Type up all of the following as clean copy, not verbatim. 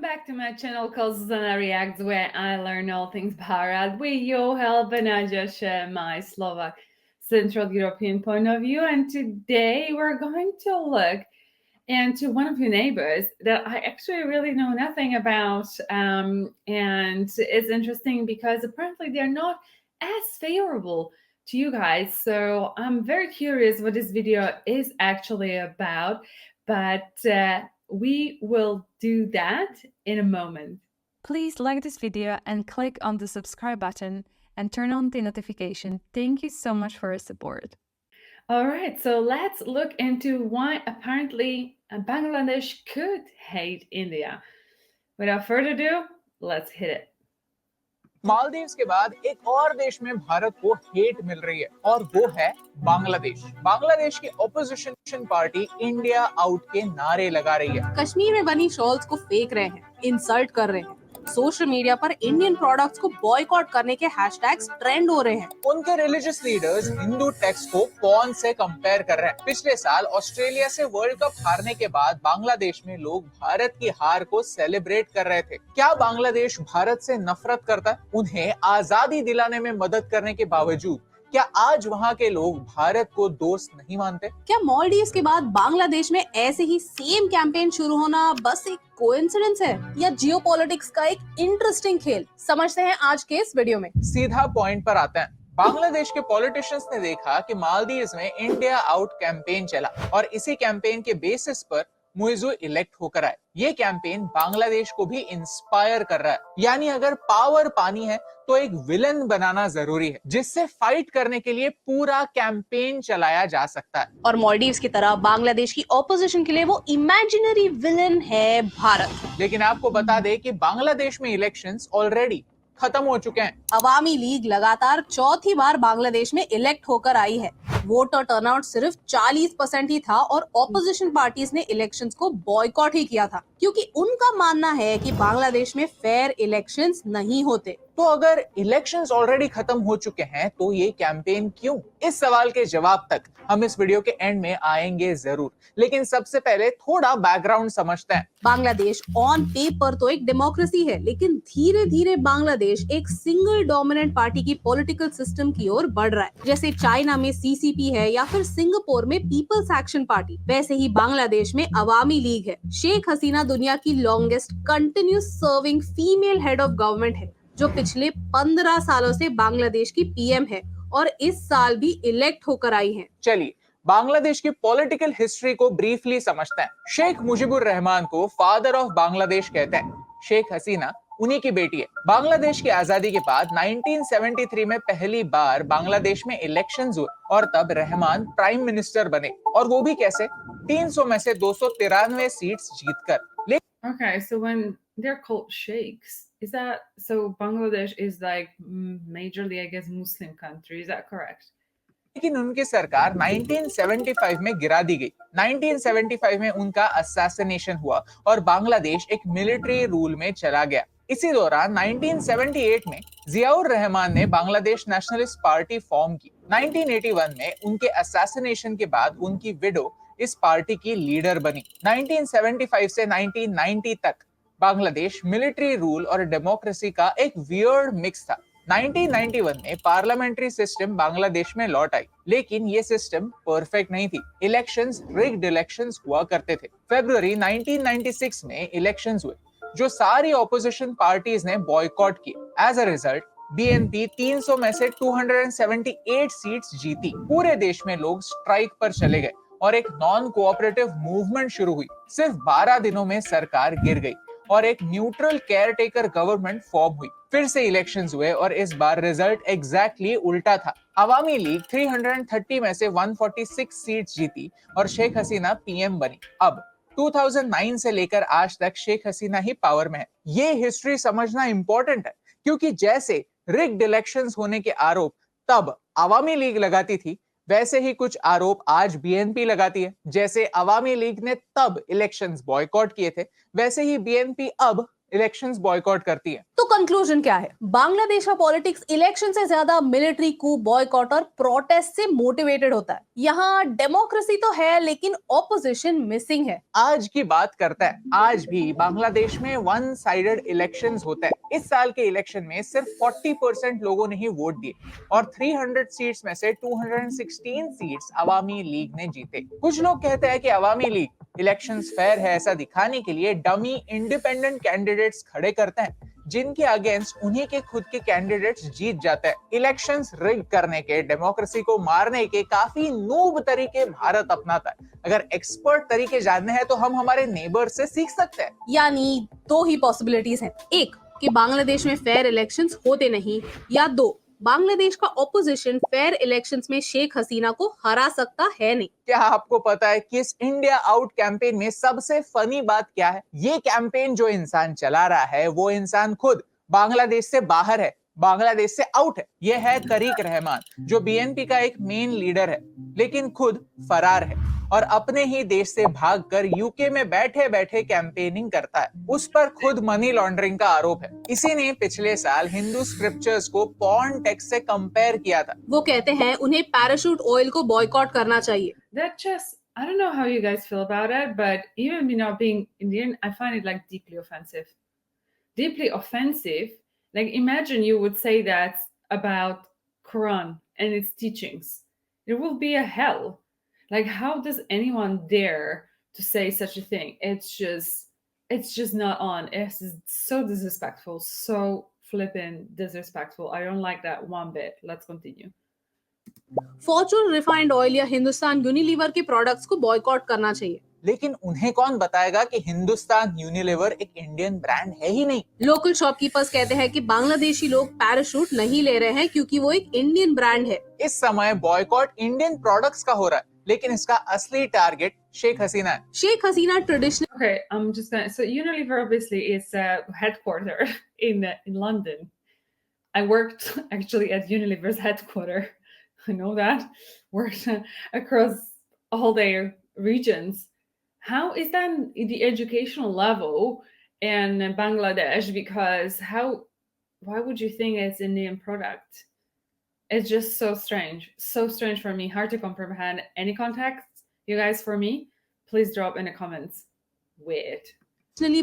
Welcome back to my channel called Zuzana Reacts, where I learn all things Bharat with your help, and I just share my Slovak Central European point of view. And today we're going to look into one of your neighbors that I actually really know nothing about. And it's interesting because apparently they're not as favorable to you guys. So I'm very curious what this video is actually about. But we will do that in a moment. Please like this video and click on the subscribe button and turn on the notification. Thank you so much for your support. All right, so let's look into why apparently Bangladesh could hate India. Without further ado, let's hit it. Maldives के बाद एक और देश में भारत को hate मिल रही है और वो है बांग्लादेश। बांग्लादेश की ऑपोजिशन पार्टी इंडिया आउट के नारे लगा रही है। कश्मीर में बनी शॉल्स को फेंक रहे हैं, इंसल्ट कर रहे हैं। सोशल मीडिया पर इंडियन प्रोडक्ट्स को बॉयकॉट करने के हैशटैग्स ट्रेंड हो रहे हैं। उनके रिलीजियस लीडर्स हिंदू टेक्स्ट को पॉर्न से कंपेयर कर रहे हैं। पिछले साल ऑस्ट्रेलिया से वर्ल्ड कप हारने के बाद बांग्लादेश में लोग भारत की हार को सेलिब्रेट कर रहे थे। क्या बांग्लादेश भारत से नफरत करता है? उन्हें आजादी दिलाने में मदद करने के बावजूद क्या आज वहाँ के लोग भारत को दोस्त नहीं मानते? क्या मालदीव्स के बाद बांग्लादेश में ऐसे ही सेम कैंपेन शुरू होना बस एक कोइंसिडेंस है या जियोपॉलिटिक्स का एक इंटरेस्टिंग खेल? समझते हैं आज के इस वीडियो में। सीधा पॉइंट पर आते हैं। बांग्लादेश के पॉलिटिशियंस ने देखा कि मालदीव्स में इंडिया आउट कैंपेन चला और इसी कैंपेन के बेसिस पर मुइज़्ज़ू इलेक्ट होकर आए। ये कैंपेन बांग्लादेश को भी इंस्पायर कर रहा है। यानी अगर पावर पानी है तो एक विलन बनाना जरूरी है जिससे फाइट करने के लिए पूरा कैंपेन चलाया जा सकता है। और मालदीव्स की तरह बांग्लादेश की ऑपोजिशन के लिए वो इमेजिनरी विलन है भारत। लेकिन आपको बता दे कि बांग्लादेश में इलेक्शंस ऑलरेडी खत्म हो चुके हैं। अवामी लीग लगातार चौथी बार बांग्लादेश में इलेक्ट होकर आई है। वोटर टर्नआउट सिर्फ 40% ही था और ऑपोजिशन पार्टीज ने इलेक्शंस को बॉयकॉट ही किया था क्योंकि उनका मानना है कि बांग्लादेश में फेयर इलेक्शंस नहीं होते। तो अगर इलेक्शंस ऑलरेडी खत्म हो चुके हैं तो ये कैंपेन क्यों? इस सवाल के जवाब तक हम इस वीडियो के एंड में आएंगे जरूर, लेकिन सबसे पहले थोड़ा बैकग्राउंड समझते हैं। बांग्लादेश ऑन पेपर तो एक डेमोक्रेसी है, लेकिन धीरे धीरे बांग्लादेश एक सिंगल डोमिनेंट पार्टी की पॉलिटिकल सिस्टम की ओर बढ़ रहा है। जैसे चाइना में सीसीपी है या फिर सिंगापुर में पीपल्स एक्शन पार्टी, वैसे ही बांग्लादेश में अवामी लीग है। शेख हसीना दुनिया की longest continuous serving female head of government है जो पिछले 15 सालों से बांग्लादेश की पीएम है और इस साल भी इलेक्ट होकर आई हैं। चलिए बांग्लादेश की पॉलिटिकल हिस्ट्री को ब्रीफली समझते हैं। शेख मुजीबुर रहमान को फादर ऑफ बांग्लादेश कहते हैं। शेख हसीना उन्हीं की बेटी है। बांग्लादेश की आजादी के बाद 1973 में पहली बार बांग्लादेश में इलेक्शंस हुए और तब रहमान प्राइम मिनिस्टर बने, और वो भी कैसे? 300 में से 293 सीट्स जीतकर। Okay, so when they're called sheikhs, is that so? Bangladesh is like majorly, I guess, Muslim country. Is that correct? लेकिन उनकी सरकार 1975 में गिरा दी गई। 1975 में उनका असैसिनेशन हुआ और बांग्लादेश एक मिलिट्री रूल में चला गया। इसी दौरान 1978 में जियाउर रहमान ने बांग्लादेश नेशनलिस्ट पार्टी फॉर्म की। 1981 में उनके असैसिनेशन के बाद उनकी विडो इस पार्टी की लीडर बनी। 1975 से 1990 तक बांग्लादेश मिलिट्री रूल और डेमोक्रेसी का एक वियर्ड मिक्स था। 1991 में पार्लियामेंट्री सिस्टम बांग्लादेश में लौट आई, लेकिन ये सिस्टम परफेक्ट नहीं थी। इलेक्शंस रिग्ड इलेक्शंस हुआ करते थे। फरवरी 1996 में इलेक्शंस हुए जो सारी ऑपोजिशन पार्टीज ने बॉयकॉट किए। एज अ रिजल्ट बीएनपी 300 में से 278 सीट्स जीती। पूरे देश में लोग स्ट्राइक पर चले गए और एक नॉन कोऑपरेटिव मूवमेंट शुरू हुई। सिर्फ 12 दिनों में सरकार गिर गई और एक न्यूट्रल केयरटेकर गवर्नमेंट फॉर्म हुई। फिर से इलेक्शंस हुए और इस बार रिजल्ट एग्जैक्टली उल्टा था। अवामी लीग 330 में से 146 सीट्स जीती और शेख हसीना पीएम बनी। अब 2009 से लेकर आज तक शेख हसीना ही पावर में है। ये हिस्ट्री समझना इंपॉर्टेंट है क्योंकि जैसे रिग्ड इलेक्शंस होने के आरोप तब अवामी लीग लगाती थी, वैसे ही कुछ आरोप आज बीएनपी लगाती है। जैसे अवामी लीग ने तब इलेक्शंस बॉयकॉट किए थे, वैसे ही बीएनपी अब इलेक्शंस बॉयकॉट करती है। तो कंक्लूजन क्या है? बांग्लादेश का पॉलिटिक्स इलेक्शन से ज्यादा मिलिट्री कू, बॉयकॉट और प्रोटेस्ट से मोटिवेटेड होता है। यहाँ डेमोक्रेसी तो है लेकिन ऑपोजिशन मिसिंग है। आज की बात करता है, आज भी बांग्लादेश में वन साइडेड इलेक्शंस होता है। इस साल के इलेक्शन में सिर्फ 40% लोगों ने ही वोट दिए और 300 सीट्स में से 216 सीट्स अवामी लीग ने जीते। कुछ लोग कहते हैं कि अवामी लीग इलेक्शंस फेयर है ऐसा दिखाने के लिए डमी इंडिपेंडेंट कैंडिडेट्स खड़े करते हैं, जिनके अगेंस्ट उन्हीं के खुद के कैंडिडेट्स जीत जाते हैं। इलेक्शंस रिग करने के, डेमोक्रेसी को मारने के काफी नूब तरीके भारत अपनाता है। अगर एक्सपर्ट तरीके जानने हैं तो हम हमारे नेबर से सीख सकते हैं। यानी दो ही पॉसिबिलिटीज हैं, एक कि बांग्लादेश में फेयर इलेक्शंस होते नहीं, या दो बांग्लादेश का ऑपोजिशन फेयर इलेक्शंस में शेख हसीना को हरा सकता है नहीं। क्या आपको पता है कि इस इंडिया आउट कैंपेन में सबसे फनी बात क्या है? ये कैंपेन जो इंसान चला रहा है वो इंसान खुद बांग्लादेश से बाहर है, बांग्लादेश से आउट है। ये है तरीक रहमान, जो बीएनपी का एक मेन लीडर है, लेकिन खुद फरार है और अपने ही देश से भागकर यूके में बैठे बैठे कैंपेनिंग करता है। उस पर खुद मनी लॉन्ड्रिंग का आरोप है। इसी ने पिछले साल हिंदू स्क्रिप्चर्स को पॉर्न टेक्स्ट से कंपेयर किया था। वो कहते हैं उन्हें पैराशूट ऑयल को बॉयकॉट करना चाहिए। That just, I don't know how you guys feel about it, but even me not being Indian, I find it like deeply offensive. Deeply offensive. Like imagine you would say that about Quran and its teachings. It will be a hell. Like how does anyone dare to say such a thing? It's just not on. It's so disrespectful, so flippin' disrespectful. I don't like that one bit. Let's continue. Fortune refined oil या Hindustan Unilever के products को boycott करना चाहिए। लेकिन उन्हें कौन बताएगा कि हिंदुस्तान यूनिलीवर एक इंडियन ब्रांड है ही नहीं। लोकल शॉपकीपर्स कहते हैं कि बांग्लादेशी लोग पैराशूट नहीं ले रहे हैं क्योंकि वो एक इंडियन ब्रांड है। इस समय बॉयकॉट इंडियन प्रोडक्ट्स का हो रहा है, लेकिन इसका असली टारगेट शेख हसीना है। Sheikh Hasina traditional Okay, I'm just gonna. So Unilever obviously is headquarter in London. I worked actually at Unilever's headquarter. I know that. Worked across all their regions. How is that the educational level in Bangladesh? Because why would you think it's Indian product? It's just so strange for me. Hard to comprehend. Any context, you guys, for me? Please drop in the comments. Weird.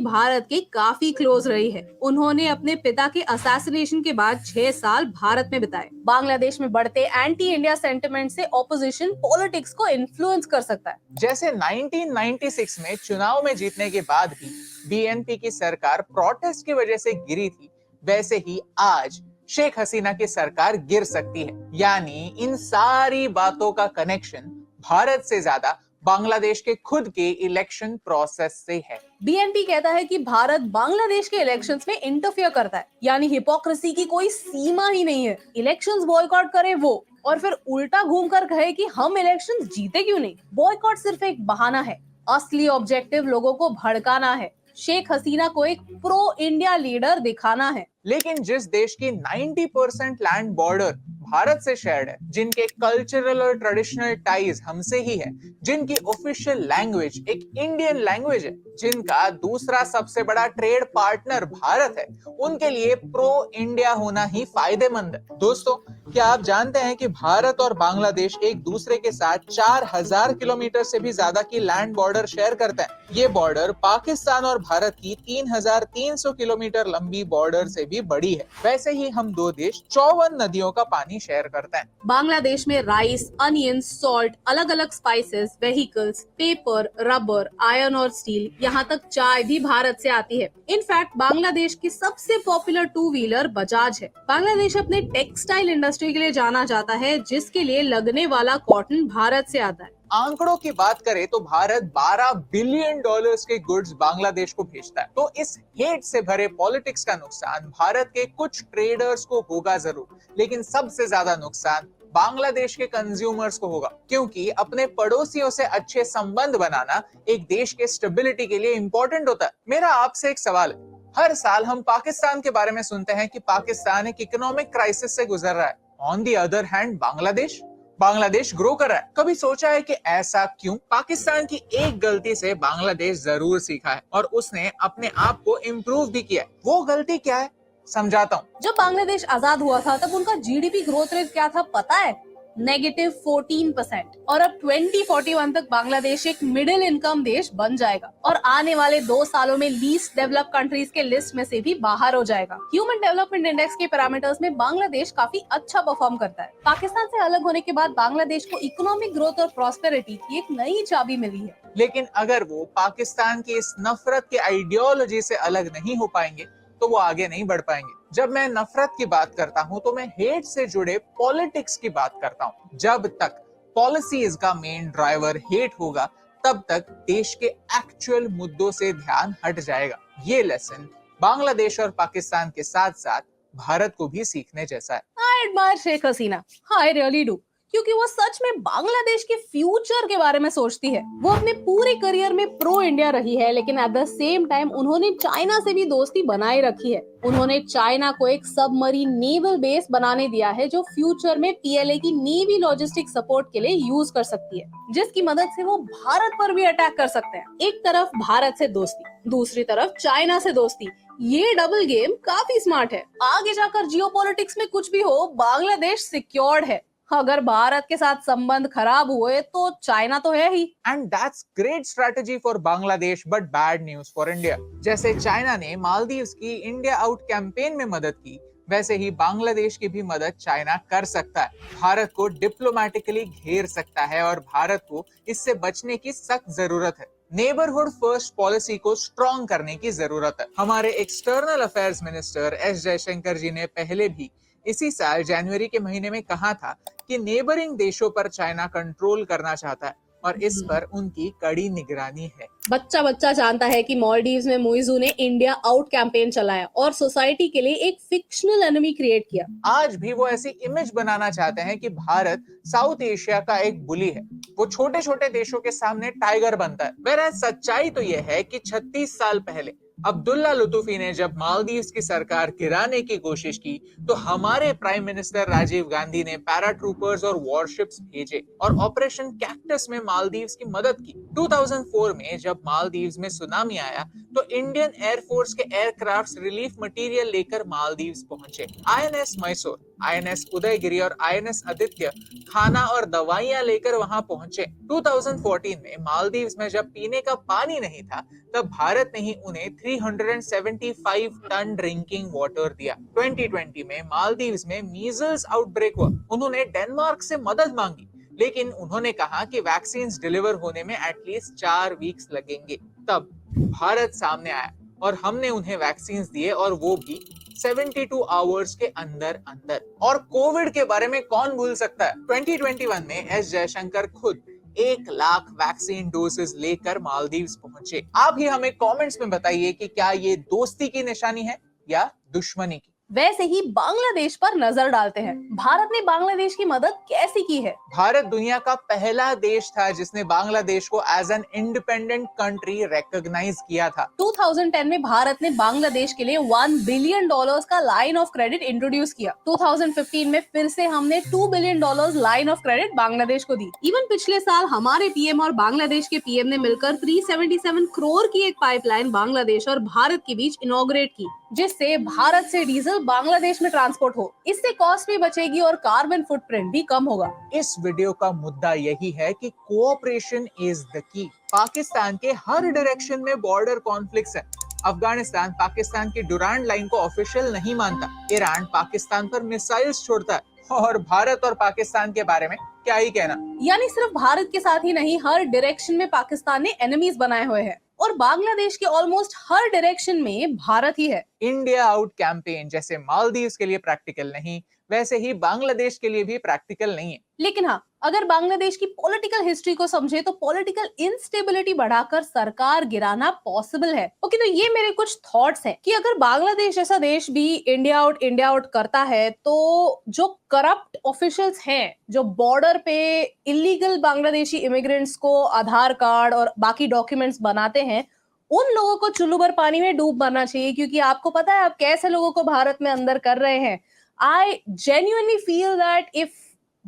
Bharat के काफी close रही है। उन्होंने अपने पिता के assassination के बाद 6 साल भारत में बिताए। बांग्लादेश में बढ़ते एंटी इंडिया सेंटिमेंट से ऑपोजिशन पॉलिटिक्स को इन्फ्लुएंस कर सकता है। जैसे 1996 में चुनाव में जीतने के बाद भी बीएनपी की सरकार प्रोटेस्ट की वजह से गिरी थी, वैसे ही आज शेख हसीना की सरकार गिर सकती है। यानी इन सारी बातों का कनेक्शन भारत से ज्यादा बांग्लादेश के खुद के इलेक्शन प्रोसेस से है। बीएनपी कहता है कि भारत बांग्लादेश के इलेक्शंस में इंटरफियर करता है, यानी हिपोक्रेसी की कोई सीमा ही नहीं है। इलेक्शंस बॉयकॉट करे वो, और फिर उल्टा घूमकर कहे कि हम इलेक्शंस जीते क्यों नहीं। बॉयकॉट सिर्फ एक बहाना है, असली ऑब्जेक्टिव लोगों को भड़काना है, शेख हसीना को एक प्रो इंडिया लीडर दिखाना है। लेकिन जिस देश की 90% लैंड बॉर्डर भारत से शेयर्ड है, जिनके कल्चरल और ट्रेडिशनल टाइज हमसे ही है, जिनकी ऑफिशियल लैंग्वेज एक इंडियन लैंग्वेज है, जिनका दूसरा सबसे बड़ा ट्रेड पार्टनर भारत है, उनके लिए प्रो इंडिया होना ही फायदेमंद है। दोस्तों, क्या आप जानते हैं कि भारत और बांग्लादेश एक दूसरे के साथ 4000 किलोमीटर से भी ज्यादा की लैंड बॉर्डर शेयर करते हैं। ये बॉर्डर पाकिस्तान और भारत की 3300 किलोमीटर लंबी बॉर्डर से भी बड़ी है। वैसे ही हम दो देश 54 नदियों का पानी शेयर करते हैं। बांग्लादेश में राइस, अनियन, सॉल्ट, अलग अलग spices, vehicles, paper, rubber, iron और स्टील, यहाँ तक चाय भी भारत से आती है। इनफैक्ट बांग्लादेश की सबसे पॉपुलर 2 व्हीलर बजाज है। बांग्लादेश अपने टेक्सटाइल इंडस्ट्री के लिए जाना जाता है, जिसके लिए लगने वाला कॉटन भारत से आता है। आंकड़ों की बात करें तो भारत 12 बिलियन डॉलर्स के गुड्स बांग्लादेश को भेजता है। तो इस हेट से भरे पॉलिटिक्स का नुकसान भारत के कुछ ट्रेडर्स को होगा जरूर, लेकिन सबसे ज्यादा नुकसान बांग्लादेश के कंज्यूमर्स को होगा, क्योंकि अपने पड़ोसियों से अच्छे संबंध बनाना एक देश के स्टेबिलिटी के लिए इंपॉर्टेंट होता है। मेरा आपसे एक सवाल है, हर साल हम पाकिस्तान के बारे में सुनते हैं कि पाकिस्तान एक इकोनॉमिक क्राइसिस से गुजर रहा है। On the other hand Bangladesh, Bangladesh grow कर रहा है। कभी सोचा है कि ऐसा क्यों? पाकिस्तान की एक गलती से बांग्लादेश जरूर सीखा है और उसने अपने आप को इम्प्रूव भी किया है। वो गलती क्या है, समझाता हूँ। जब बांग्लादेश आजाद हुआ था तब उनका जीडीपी ग्रोथ रेट क्या था पता है? -14%। और अब 2041 तक बांग्लादेश एक मिडिल इनकम देश बन जाएगा और आने वाले 2 सालों में लीस्ट डेवलप्ड कंट्रीज के लिस्ट में से भी बाहर हो जाएगा। ह्यूमन डेवलपमेंट इंडेक्स के पैरामीटर्स में बांग्लादेश काफी अच्छा परफॉर्म करता है। पाकिस्तान से अलग होने के बाद बांग्लादेश को इकोनॉमिक ग्रोथ और प्रॉस्पेरिटी की एक नई चाबी मिली है। लेकिन अगर वो पाकिस्तान की इस नफरत के आइडियोलॉजी से अलग नहीं हो पाएंगे तो वो आगे नहीं बढ़ पाएंगे। जब मैं नफरत की बात करता हूँ तो मैं हेट से जुड़े पॉलिटिक्स की बात करता हूँ। जब तक पॉलिसीज का मेन ड्राइवर हेट होगा तब तक देश के एक्चुअल मुद्दों से ध्यान हट जाएगा। ये लेसन बांग्लादेश और पाकिस्तान के साथ साथ भारत को भी सीखने जैसा है। I admire Sheikh Hasina, I really do, क्योंकि वो सच में बांग्लादेश के फ्यूचर के बारे में सोचती है। वो अपने पूरे करियर में प्रो इंडिया रही है, लेकिन एट द सेम टाइम उन्होंने चाइना से भी दोस्ती बनाए रखी है। उन्होंने चाइना को एक सबमरीन नेवल बेस बनाने दिया है जो फ्यूचर में पीएलए की नेवी लॉजिस्टिक सपोर्ट के लिए यूज कर सकती है, जिसकी मदद से वो भारत पर भी अटैक कर सकते हैं। एक तरफ भारत से दोस्ती, दूसरी तरफ चाइना से दोस्ती। ये डबल गेम काफी स्मार्ट है। आगे जाकर जियोपॉलिटिक्स में कुछ भी हो, बांग्लादेश सिक्योर्ड है। अगर भारत के साथ संबंध खराब हुए तो चाइना तो है ही। And that's great strategy for Bangladesh but bad news for India. जैसे चाइना ने मालदीव्स की इंडिया आउट कैंपेन में मदद की, वैसे ही बांग्लादेश की भी मदद चाइना कर सकता है। भारत को डिप्लोमेटिकली घेर सकता है और भारत को इससे बचने की सख्त जरूरत है। नेबरहुड फर्स्ट पॉलिसी को स्ट्रॉन्ग करने की जरूरत है। हमारे external affairs minister S Jaishankar ji ने पहले भी इसी साल जनवरी के महीने में कहा था कि नेबरिंग देशों पर चाइना कंट्रोल करना चाहता है और इस पर उनकी कड़ी निगरानी है। बच्चा बच्चा जानता है कि मालदीव्स में मुइजू ने इंडिया आउट कैंपेन चलाया और सोसाइटी के लिए एक फिक्शनल एनिमी क्रिएट किया। आज भी वो ऐसी इमेज बनाना चाहते हैं कि भारत साउथ एशिया का एक बुली है। वो छोटे छोटे देशों के सामने टाइगर बनता है। वैसे सच्चाई तो यह है कि 36 साल पहले अब्दुल्ला लुतुफी ने जब मालदीव्स की सरकार गिराने की कोशिश की तो हमारे प्राइम मिनिस्टर राजीव गांधी ने पैराट्रूपर्स और वॉरशिप्स भेजे और ऑपरेशन कैक्टस में मालदीव्स की मदद की। 2004 में जब मालदीव्स में सुनामी आया तो इंडियन एयरफोर्स के एयरक्राफ्ट्स रिलीफ मटेरियल लेकर मालदीव्स पहुंचे। आईएनएस मैसूर, आईएनएस उदयगिरी और आईएनएस आदित्य खाना और दवाइयां लेकर वहां पहुंचे। 2014 में मालदीव्स में जब पीने का पानी नहीं था तब भारत ने ही उन्हें 375 टन ड्रिंकिंग वाटर दिया। 2020 में मालदीव्स में मीजल्स आउटब्रेक हुआ। उन्होंने डेनमार्क से मदद मांगी, लेकिन उन्होंने कहा कि वैक्सीन डिलीवर होने में एटलीस्ट 4 वीक्स लगेंगे। तब भारत सामने आया और हमने उन्हें वैक्सीन दिए और वो भी 72 आवर्स के अंदर अंदर। और कोविड के बारे में कौन भूल सकता है? 2021 में एस जयशंकर खुद 1 लाख वैक्सीन डोजेस लेकर मालदीव्स पहुंचे। आप ही हमें कमेंट्स में बताइए कि क्या ये दोस्ती की निशानी है या दुश्मनी की। वैसे ही बांग्लादेश पर नजर डालते हैं। भारत ने बांग्लादेश की मदद कैसे की है? भारत दुनिया का पहला देश था जिसने बांग्लादेश को as an independent country recognise किया था। 2010 में भारत ने बांग्लादेश के लिए $1 बिलियन का लाइन ऑफ क्रेडिट इंट्रोड्यूस किया। 2015 में फिर से हमने $2 billion line of credit Bangladesh को दी। इवन पिछले साल हमारे पीएम और बांग्लादेश के पीएम ने मिलकर 377 करोड़ की एक पाइपलाइन बांग्लादेश और भारत के बीच इनॉग्रेट की, जिससे भारत से डीजल बांग्लादेश में ट्रांसपोर्ट हो। इससे कॉस्ट भी बचेगी और कार्बन फुटप्रिंट भी कम होगा। इस वीडियो का मुद्दा यही है कि कोऑपरेशन इज द की। पाकिस्तान के हर डायरेक्शन में बॉर्डर कॉन्फ्लिक्ट्स है। अफगानिस्तान पाकिस्तान की डुरांड लाइन को ऑफिशियल नहीं मानता। ईरान पाकिस्तान पर मिसाइल्स छोड़ता है और भारत और पाकिस्तान के बारे में क्या ही कहना। यानी सिर्फ भारत के साथ ही नहीं, हर डायरेक्शन में पाकिस्तान ने एनिमीज बनाए हुए हैं और बांग्लादेश के ऑलमोस्ट हर डायरेक्शन में भारत ही है। इंडिया आउट कैंपेन जैसे मालदीव्स के लिए प्रैक्टिकल नहीं, वैसे ही बांग्लादेश के लिए भी प्रैक्टिकल नहीं है। लेकिन हाँ, अगर बांग्लादेश की पॉलिटिकल हिस्ट्री को समझे तो पॉलिटिकल इंस्टेबिलिटी बढ़ाकर सरकार गिराना पॉसिबल है। ओके, तो ये मेरे कुछ थॉट्स हैं कि अगर बांग्लादेश जैसा देश भी इंडिया आउट करता है तो जो करप्ट ऑफिशियल्स हैं, जो बॉर्डर पे इलीगल बांग्लादेशी इमिग्रेंट्स को आधार कार्ड और बाकी डॉक्यूमेंट्स बनाते हैं, उन लोगों को चुल्लू भर पानी में डूब मरना चाहिए, क्योंकि आपको पता है आप कैसे लोगों को भारत में अंदर कर रहे हैं। I genuinely feel that if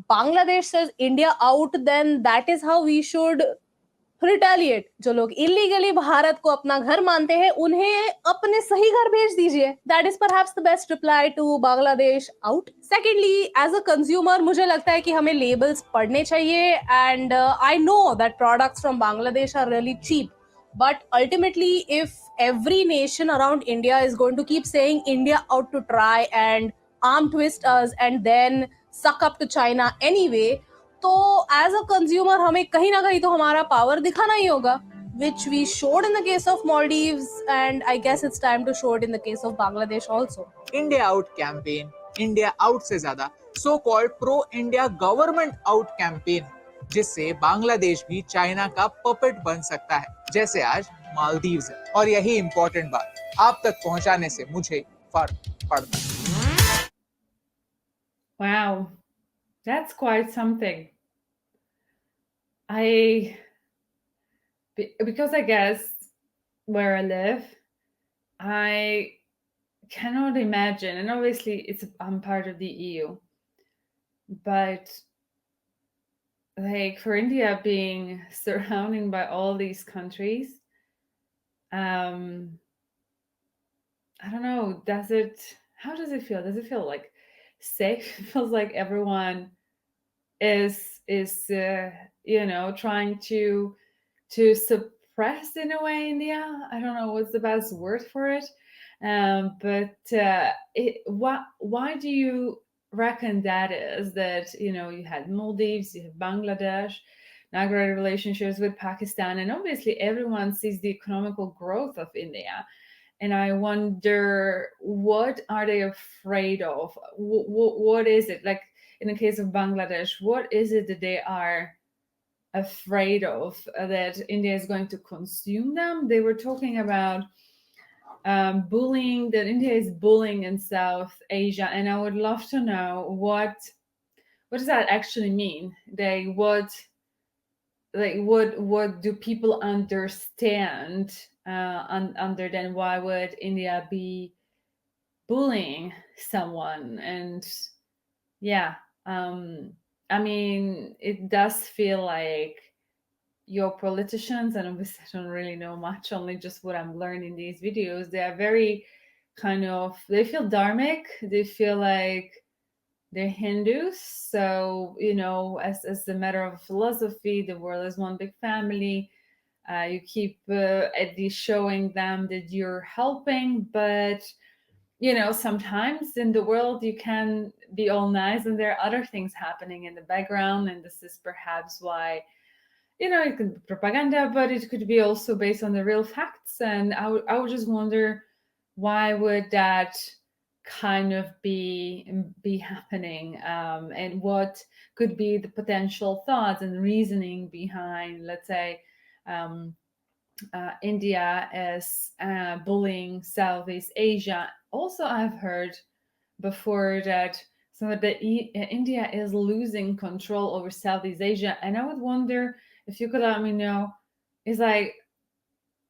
Bangladesh says India out, then that is how we should retaliate. जो लोग illegally भारत को अपना घर मानते हैं, उन्हें अपने सही घर भेज दीजिए. That is perhaps the best reply to Bangladesh out. Secondly, as a consumer, मुझे लगता है कि हमें labels पढ़ने चाहिए, and I know that products from Bangladesh are really cheap. But ultimately, if every nation around India is going to keep saying India out to try and arm twist us and then suck up to China anyway, तो as a consumer हमें कहीं ना कहीं तो हमारा power दिखाना ही होगा, which we showed in the case of Maldives, and I guess it's time to show it in the case of Bangladesh also. India out campaign, India out से ज्यादा so called pro India government out campaign, जिससे बांग्लादेश भी China का puppet बन सकता है, जैसे आज मालदीव्स है। और यही इंपॉर्टेंट बात, आप तक पहुंचाने से मुझे फर्क पड़ता है। Wow, that's quite something. Because I guess where I live, I cannot imagine, and obviously I'm part of the EU, but like for India being surrounded by all these countries, I don't know, how does it feel? Does it feel like safe? It feels like everyone is trying to suppress in a way India. I don't know what's the best word for it. But why do you reckon that is, that you had Maldives, you have Bangladesh, now great relationships with Pakistan, and obviously everyone sees the economical growth of India, and I wonder, what are they afraid of? What is it, like in the case of Bangladesh, what is it that they are afraid of, that India is going to consume them? They were talking about bullying, that India is bullying in South Asia, and I would love to know what does that actually mean? What do people understand under then? Why would India be bullying someone? And yeah, I mean, it does feel like your politicians, and obviously I don't really know much, only just what I'm learning in these videos, they are very they feel dharmic, they feel like they're Hindus. So, as a matter of philosophy, the world is one big family. You keep at least showing them that you're helping, but sometimes in the world you can be all nice and there are other things happening in the background, and this is perhaps why it could be propaganda, but it could be also based on the real facts. And I would just wonder, why would that kind of be happening, and what could be the potential thoughts and reasoning behind, let's say, India is bullying Southeast Asia. Also, I've heard before that India is losing control over Southeast Asia, and I would wonder if you could let me know. It's like,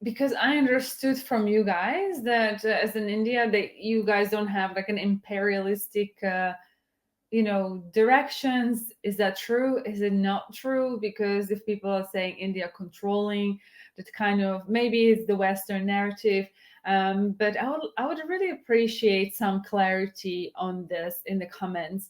because I understood from you guys that as in India, that you guys don't have like an imperialistic directions. Is that true? Is it not true? Because if people are saying India controlling, that kind of, maybe it's the Western narrative. But I would really appreciate some clarity on this in the comments.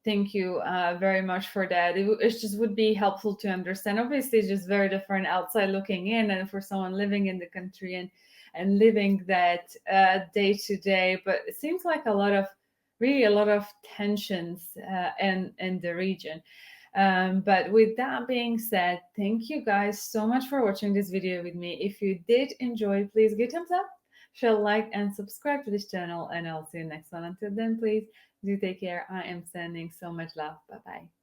Thank you very much for that. It just would be helpful to understand. Obviously, it's just very different outside looking in, and for someone living in the country and living that day to day. But it seems like a lot of tensions in the region. But with that being said, thank you guys so much for watching this video with me. If you did enjoy, please give a thumbs up, share, like, and subscribe to this channel, and I'll see you next one. Until then, please do take care. I am sending so much love. Bye bye.